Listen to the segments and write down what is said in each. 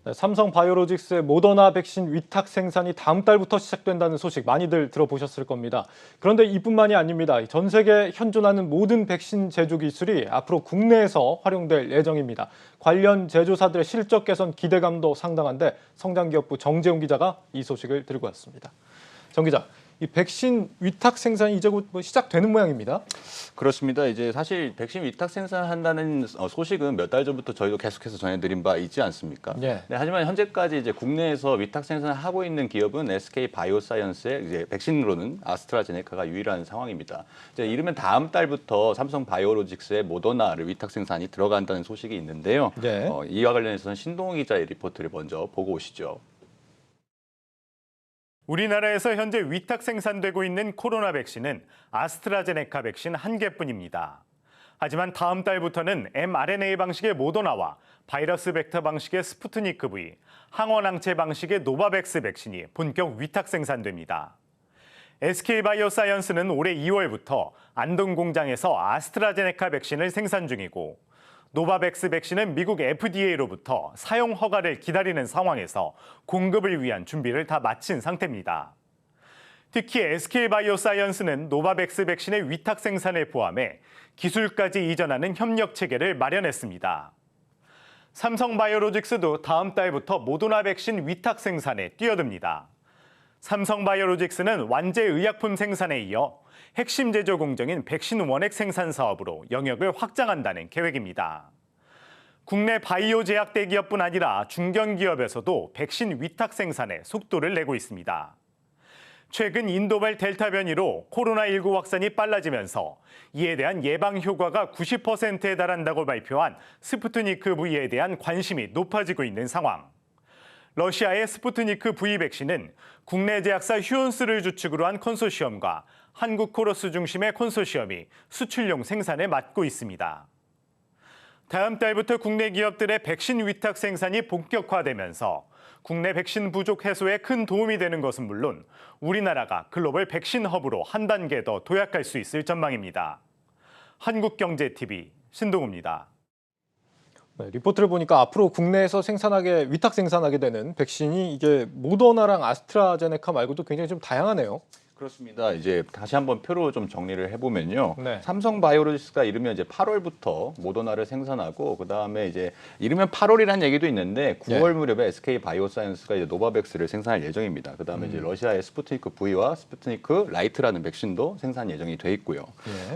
네, 삼성 바이오로직스의 모더나 백신 위탁 생산이 다음 달부터 시작된다는 소식 많이들 들어보셨을 겁니다. 그런데 이뿐만이 아닙니다. 전 세계에 현존하는 모든 백신 제조 기술이 앞으로 국내에서 활용될 예정입니다. 관련 제조사들의 실적 개선 기대감도 상당한데 성장기업부 정재훈 기자가 이 소식을 들고 왔습니다. 정 기자, 이 백신 위탁 생산이 이제 곧 시작되는 모양입니다. 그렇습니다. 이제 사실 백신 위탁 생산한다는 소식은 몇 달 전부터 저희도 계속해서 전해드린 바 있지 않습니까? 네. 네, 하지만 현재까지 이제 국내에서 위탁 생산을 하고 있는 기업은 SK 바이오사이언스의 이제 백신으로는 아스트라제네카가 유일한 상황입니다. 이제 이르면 다음 달부터 삼성 바이오로직스의 모더나를 위탁 생산이 들어간다는 소식이 있는데요. 네. 이와 관련해서는 신동호 기자의 리포트를 먼저 보고 오시죠. 우리나라에서 현재 위탁 생산되고 있는 코로나 백신은 아스트라제네카 백신 한 개뿐입니다. 하지만 다음 달부터는 mRNA 방식의 모더나와 바이러스 벡터 방식의 스푸트니크 V, 항원항체 방식의 노바백스 백신이 본격 위탁 생산됩니다. SK바이오사이언스는 올해 2월부터 안동 공장에서 아스트라제네카 백신을 생산 중이고 노바백스 백신은 미국 FDA로부터 사용 허가를 기다리는 상황에서 공급을 위한 준비를 다 마친 상태입니다. 특히 SK바이오사이언스는 노바백스 백신의 위탁 생산을 포함해 기술까지 이전하는 협력 체계를 마련했습니다. 삼성바이오로직스도 다음 달부터 모더나 백신 위탁 생산에 뛰어듭니다. 삼성바이오로직스는 완제 의약품 생산에 이어 핵심 제조 공정인 백신 원액 생산 사업으로 영역을 확장한다는 계획입니다. 국내 바이오 제약 대기업뿐 아니라 중견기업에서도 백신 위탁 생산에 속도를 내고 있습니다. 최근 인도발 델타 변이로 코로나19 확산이 빨라지면서 이에 대한 예방 효과가 90%에 달한다고 발표한 스푸트니크 V에 대한 관심이 높아지고 있는 상황. 러시아의 스푸트니크 V 백신은 국내 제약사 휴온스를 주축으로 한 컨소시엄과 한국 코러스 중심의 컨소시엄이 수출용 생산에 맡고 있습니다. 다음 달부터 국내 기업들의 백신 위탁 생산이 본격화되면서 국내 백신 부족 해소에 큰 도움이 되는 것은 물론 우리나라가 글로벌 백신 허브로 한 단계 더 도약할 수 있을 전망입니다. 한국경제TV 신동우입니다. 네, 리포트를 보니까 앞으로 국내에서 위탁 생산하게 되는 백신이 이게 모더나랑 아스트라제네카 말고도 굉장히 좀 다양하네요. 그렇습니다. 이제 다시 한번 표로 좀 정리를 해보면요. 네. 삼성 바이오로직스가 이르면 이제 8월부터 모더나를 생산하고 그 다음에 이제 이르면 8월이라는 얘기도 있는데 9월 무렵에 SK 바이오사이언스가 이제 노바백스를 생산할 예정입니다. 그 다음에 이제 러시아의 스푸트니크 V와 스푸트니크 라이트라는 백신도 생산 예정이 돼 있고요. 네.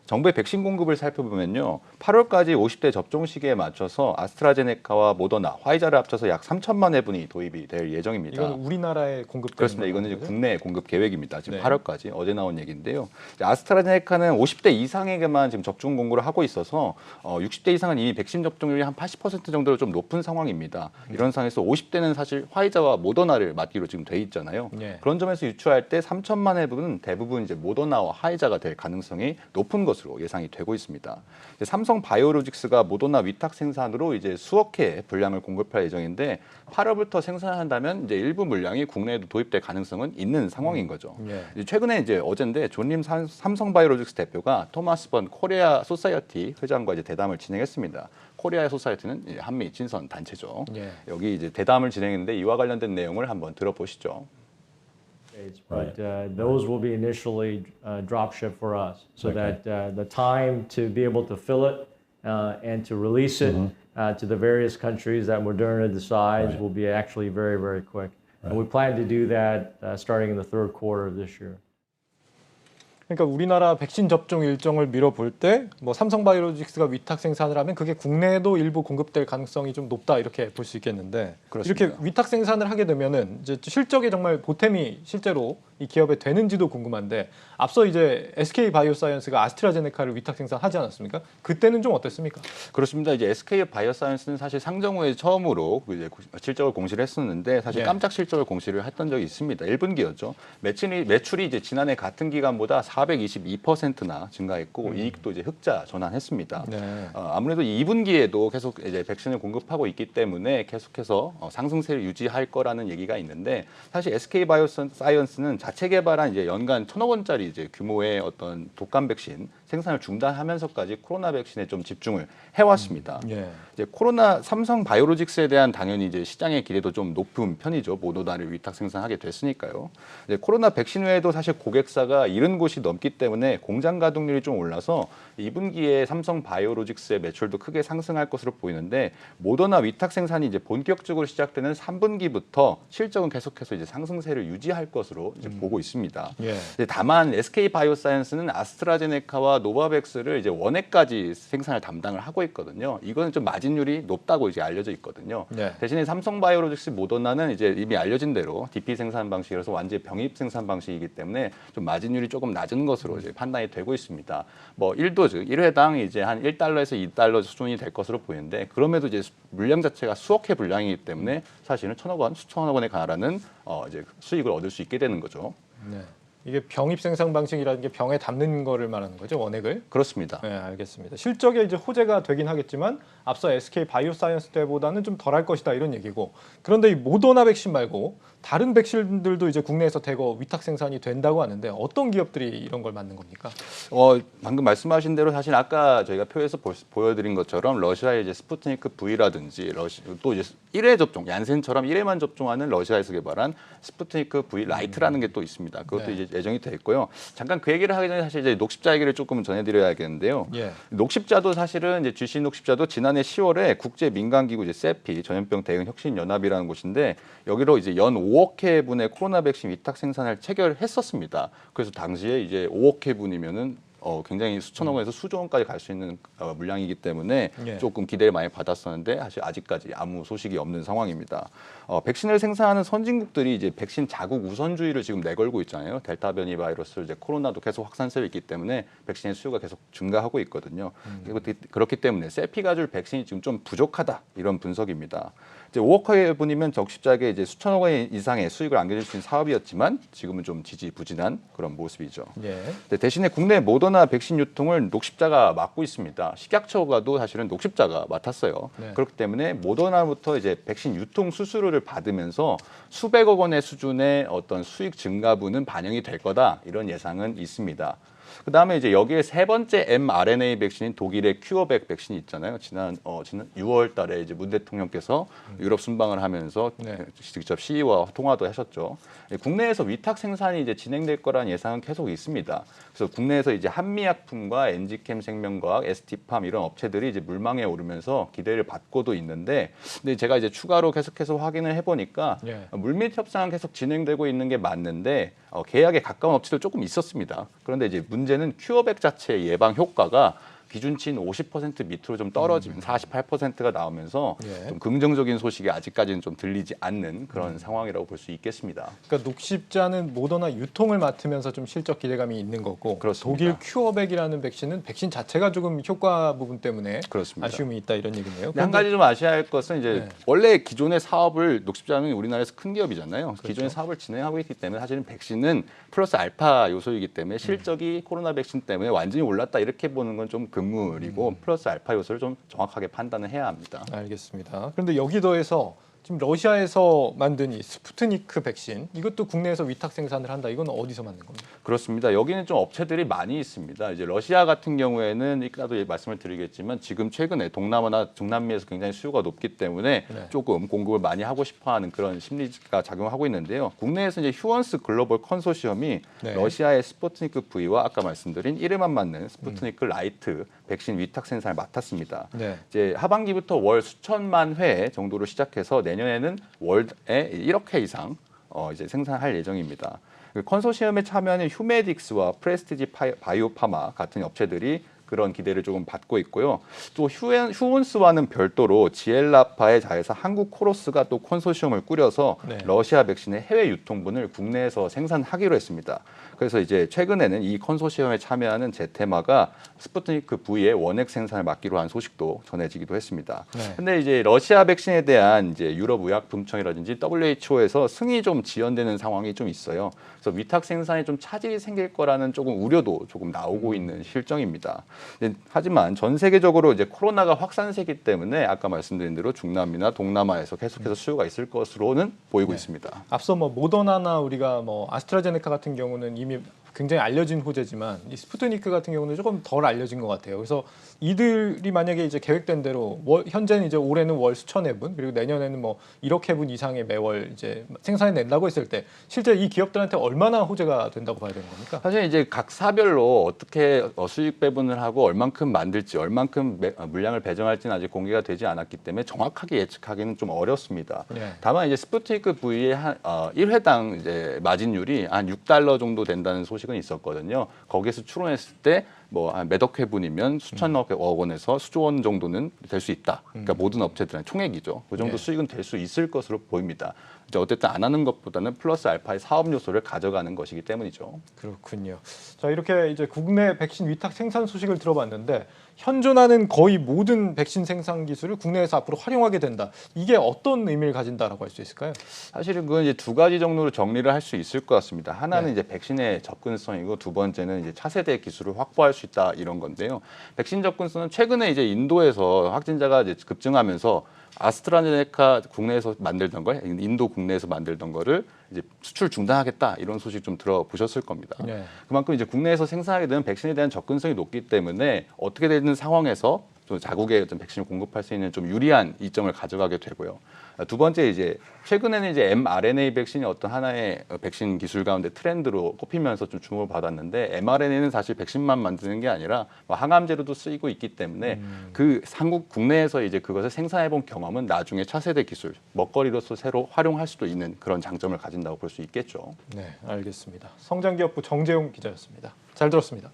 정부의 백신 공급을 살펴보면요. 8월까지 50대 접종 시기에 맞춰서 아스트라제네카와 모더나, 화이자를 합쳐서 약 3천만 회분이 도입이 될 예정입니다. 이건 우리나라에 공급되는 그렇습니다. 이거는 이제 국내 공급 계획입니다. 지금 네. 8월까지 어제 나온 얘기인데요. 아스트라제네카는 50대 이상에게만 지금 접종 공고를 하고 있어서 60대 이상은 이미 백신 접종률이 한 80% 정도로 좀 높은 상황입니다. 이런 상황에서 50대는 사실 화이자와 모더나를 맞기로 지금 돼 있잖아요. 네. 그런 점에서 유추할 때 3천만 회분은 대부분 이제 모더나와 화이자가 될 가능성이 높은 것으로 예상이 되고 있습니다. 삼성 바이오로직스가 모더나 위탁 생산으로 이제 수억 회 분량을 공급할 예정인데 8월부터 생산한다면 이제 일부 물량이 국내에도 도입될 가능성은 있는 상황인 거죠. 네. 최근에 이제 어젠데 존림 삼성 바이오로직스 대표가 토마스 번 코리아 소사이어티 회장과 이제 대담을 진행했습니다. 코리아 소사이어티는 한미 친선 단체죠. 네. 여기 이제 대담을 진행했는데 이와 관련된 내용을 한번 들어보시죠. But those will be initially drop ship for us, so that the time to be able to fill it and to release it to the various countries that Moderna decides will be actually very, very quick. And we plan to do that starting in the third quarter of this year. 그러니까 우리나라 백신 접종 일정을 미뤄볼 때 삼성바이오로직스가 위탁 생산을 하면 그게 국내에도 일부 공급될 가능성이 좀 높다 이렇게 볼 수 있겠는데 그렇습니다. 이렇게 위탁 생산을 하게 되면은 이제 실적에 정말 보탬이 실제로 이 기업에 되는지도 궁금한데 앞서 이제 SK 바이오사이언스가 아스트라제네카를 위탁 생산하지 않았습니까? 그때는 좀 어땠습니까? 그렇습니다. 이제 SK 바이오사이언스는 사실 상장 후에 처음으로 이제 실적을 공시를 했었는데 사실 네. 깜짝 실적을 공시를 했던 적이 있습니다. 1분기였죠. 매출이 이제 지난해 같은 기간보다 422%나 증가했고 이익도 이제 흑자 전환했습니다. 네. 아무래도 2분기에도 계속 이제 백신을 공급하고 있기 때문에 계속해서 상승세를 유지할 거라는 얘기가 있는데 사실 SK 바이오사이언스는 자체 개발한 이제 연간 1,000억 원짜리 이제 규모의 어떤 독감 백신 생산을 중단하면서까지 코로나 백신에 좀 집중을 해왔습니다. 예. 이제 코로나 삼성 바이오로직스에 대한 당연히 이제 시장의 기대도 좀 높은 편이죠. 모더나를 위탁 생산하게 됐으니까요. 이제 코로나 백신 외에도 사실 고객사가 70곳이 넘기 때문에 공장 가동률이 좀 올라서 2분기에 삼성 바이오로직스의 매출도 크게 상승할 것으로 보이는데 모더나 위탁 생산이 이제 본격적으로 시작되는 3분기부터 실적은 계속해서 이제 상승세를 유지할 것으로 이제 보고 있습니다. 예. 이제 다만 SK 바이오사이언스는 아스트라제네카와 노바백스를 이제 원액까지 생산을 담당을 하고 있거든요. 이거는 좀 마진율이 높다고 이제 알려져 있거든요. 네. 대신에 삼성 바이오로직스 모더나는 이제 이미 알려진 대로 DP 생산 방식이라서 완전 병입 생산 방식이기 때문에 좀 마진율이 조금 낮은 것으로 이제 판단이 되고 있습니다. 뭐 1도즈 1회당 이제 한 1달러에서 2달러 수준이 될 것으로 보이는데 그럼에도 이제 물량 자체가 수억 회 분량이기 때문에 사실은 천억 원, 수천억 원에 달하는 이제 수익을 얻을 수 있게 되는 거죠. 네. 이게 병입 생산 방식이라는 게 병에 담는 거를 말하는 거죠, 원액을? 그렇습니다. 네, 알겠습니다. 실적에 이제 호재가 되긴 하겠지만 앞서 SK 바이오사이언스 때보다는 좀 덜할 것이다 이런 얘기고. 그런데 이 모더나 백신 말고 다른 백신들도 이제 국내에서 대거 위탁 생산이 된다고 하는데 어떤 기업들이 이런 걸 만든 겁니까? 방금 말씀하신 대로 사실 아까 저희가 표에서 보여드린 것처럼 러시아의 이제 스푸트니크 V라든지 또 이제 1회 접종, 얀센처럼 1회만 접종하는 러시아에서 개발한 스푸트니크 V 라이트라는 게 또 있습니다. 그것도 네. 이제 예정이 돼 있고요. 잠깐 그 얘기를 하기 전에 사실 이제 녹십자 얘기를 조금 전해드려야겠는데요. 예. 녹십자도 사실은 이제 GC 녹십자도 지난해 10월에 국제 민간기구 이제 세피 전염병 대응 혁신 연합이라는 곳인데 여기로 이제 연 5억 회분의 코로나 백신 위탁 생산을 체결했었습니다. 그래서 당시에 이제 5억 회분이면은 굉장히 수천억 원에서 수조 원까지 갈 수 있는 물량이기 때문에 예. 조금 기대를 많이 받았었는데 사실 아직까지 아무 소식이 없는 상황입니다. 백신을 생산하는 선진국들이 이제 백신 자국 우선주의를 지금 내걸고 있잖아요. 델타 변이 바이러스, 이제 코로나도 계속 확산세가 있기 때문에 백신의 수요가 계속 증가하고 있거든요. 그렇기 때문에 세피가 줄 백신이 지금 좀 부족하다 이런 분석입니다. 이제 5억 회분이면 적십자게 이제 수천억 원 이상의 수익을 안겨줄 수 있는 사업이었지만 지금은 좀 지지부진한 그런 모습이죠. 예. 대신에 국내 모더나 백신 유통을 녹십자가 맡고 있습니다. 식약처가도 사실은 녹십자가 맡았어요. 네. 그렇기 때문에 모더나부터 이제 백신 유통 수수료를 받으면서 수백억 원의 수준의 어떤 수익 증가분은 반영이 될 거다 이런 예상은 있습니다. 그다음에 이제 여기에 세 번째 mRNA 백신인 독일의 큐어백 백신이 있잖아요. 지난 6월 달에 이제 문 대통령께서 유럽 순방을 하면서 네. 직접 CEO와 통화도 하셨죠. 국내에서 위탁 생산이 이제 진행될 거라는 예상은 계속 있습니다. 그래서 국내에서 이제 한미약품과 엔지캠 생명과학, ST팜 이런 업체들이 이제 물망에 오르면서 기대를 받고도 있는데, 근데 제가 이제 추가로 계속해서 확인을 해보니까 예. 물밑 협상은 계속 진행되고 있는 게 맞는데 계약에 가까운 업체도 조금 있었습니다. 그런데 이제 문제는 큐어백 자체의 예방 효과가 기준치인 50% 밑으로 좀 떨어지면 48%가 나오면서 예. 좀 긍정적인 소식이 아직까지는 좀 들리지 않는 그런 상황이라고 볼 수 있겠습니다. 그러니까 녹십자는 모더나 유통을 맡으면서 좀 실적 기대감이 있는 거고 그렇습니다. 독일 큐어백이라는 백신은 백신 자체가 조금 효과 부분 때문에 그렇습니다. 아쉬움이 있다 이런 얘기네요. 근데 한 가지 좀 아셔야 할 것은 이제 네. 원래 기존의 사업을 녹십자는 우리나라에서 큰 기업이잖아요. 그렇죠. 기존의 사업을 진행하고 있기 때문에 사실은 백신은 플러스 알파 요소이기 때문에 실적이 코로나 백신 때문에 완전히 올랐다 이렇게 보는 건 좀 금물이고 플러스 알파 요소를 좀 정확하게 판단을 해야 합니다. 알겠습니다. 그런데 여기 더해서 지금 러시아에서 만든 이 스푸트니크 백신 이것도 국내에서 위탁 생산을 한다. 이건 어디서 만든 겁니까? 그렇습니다. 여기는 좀 업체들이 많이 있습니다. 이제 러시아 같은 경우에는 이따도 말씀을 드리겠지만 지금 최근에 동남아나 중남미에서 굉장히 수요가 높기 때문에 네. 조금 공급을 많이 하고 싶어하는 그런 심리가 작용하고 있는데요. 국내에서 이제 휴원스 글로벌 컨소시엄이 네. 러시아의 스푸트니크 V와 아까 말씀드린 이름만 맞는 스푸트니크 라이트 백신 위탁 생산을 맡았습니다. 네. 이제 하반기부터 월 수천만 회 정도로 시작해서 내년에는 월에 1억 회 이상 이제 생산할 예정입니다. 컨소시엄에 참여하는 휴메딕스와 프레스티지 바이오파마 같은 업체들이 그런 기대를 조금 받고 있고요. 또 휴온스와는 별도로 지엘라파의 자회사 한국코로스가 또 컨소시엄을 꾸려서 네. 러시아 백신의 해외 유통분을 국내에서 생산하기로 했습니다. 그래서 이제 최근에는 이 컨소시엄에 참여하는 제테마가 스푸트니크 V의 원액 생산을 맡기로 한 소식도 전해지기도 했습니다. 네. 근데 이제 러시아 백신에 대한 이제 유럽 의약품청이라든지 WHO에서 승인이 좀 지연되는 상황이 좀 있어요. 그래서 위탁 생산에 좀 차질이 생길 거라는 조금 우려도 조금 나오고 있는 실정입니다. 하지만 전 세계적으로 이제 코로나가 확산세기 때문에 아까 말씀드린 대로 중남미나 동남아에서 계속해서 수요가 있을 것으로는 보이고 있습니다. 앞서 뭐 모더나나 우리가 뭐 아스트라제네카 같은 경우는 이미 굉장히 알려진 호재지만 이 스푸트니크 같은 경우는 조금 덜 알려진 것 같아요. 그래서 이들이 만약에 이제 계획된 대로 현재는 이제 올해는 월 수천 회분 그리고 내년에는 뭐 1억 회분 이상의 매월 이제 생산해 낸다고 했을 때 실제 이 기업들한테 얼마나 호재가 된다고 봐야 되는 겁니까? 사실 이제 각 사별로 어떻게 수익 배분을 하고 얼만큼 만들지, 얼만큼 물량을 배정할지는 아직 공개가 되지 않았기 때문에 정확하게 예측하기는 좀 어렵습니다. 네. 다만 이제 스푸트니크 V의 1회당 이제 마진율이 한 $6 정도 된다는 소식은 있었거든요. 거기에서 추론했을 때 뭐 한 몇억 회분이면 수천억 원에서 수조 원 정도는 될 수 있다. 그러니까 모든 업체들은 총액이죠. 그 정도 네. 수익은 될 수 있을 것으로 보입니다. 이제 어쨌든 안 하는 것보다는 플러스 알파의 사업 요소를 가져가는 것이기 때문이죠. 그렇군요. 자, 이렇게 이제 국내 백신 위탁 생산 소식을 들어봤는데 현존하는 거의 모든 백신 생산 기술을 국내에서 앞으로 활용하게 된다. 이게 어떤 의미를 가진다라고 할 수 있을까요? 사실은 그건 이제 두 가지 정도로 정리를 할 수 있을 것 같습니다. 하나는 네. 이제 백신의 접근성이고 두 번째는 이제 차세대 기술을 확보할 수 있다 이런 건데요. 백신 접근성은 최근에 이제 인도에서 확진자가 이제 급증하면서 아스트라제네카 국내에서 만들던 걸 인도 국내에서 만들던 거를 이제 수출 중단하겠다 이런 소식 좀 들어보셨을 겁니다. 네. 그만큼 이제 국내에서 생산하게 되는 백신에 대한 접근성이 높기 때문에 어떻게 되는 상황에서 좀 자국에 어떤 백신을 공급할 수 있는 좀 유리한 이점을 가져가게 되고요. 두 번째 이제 최근에는 이제 mRNA 백신이 어떤 하나의 백신 기술 가운데 트렌드로 꼽히면서 좀 주목을 받았는데 mRNA는 사실 백신만 만드는 게 아니라 뭐 항암제로도 쓰이고 있기 때문에 그 한국 국내에서 이제 그것을 생산해본 경험은 나중에 차세대 기술 먹거리로서 새로 활용할 수도 있는 그런 장점을 가진다고 볼 수 있겠죠. 네, 알겠습니다. 성장기업부 정재용 기자였습니다. 잘 들었습니다.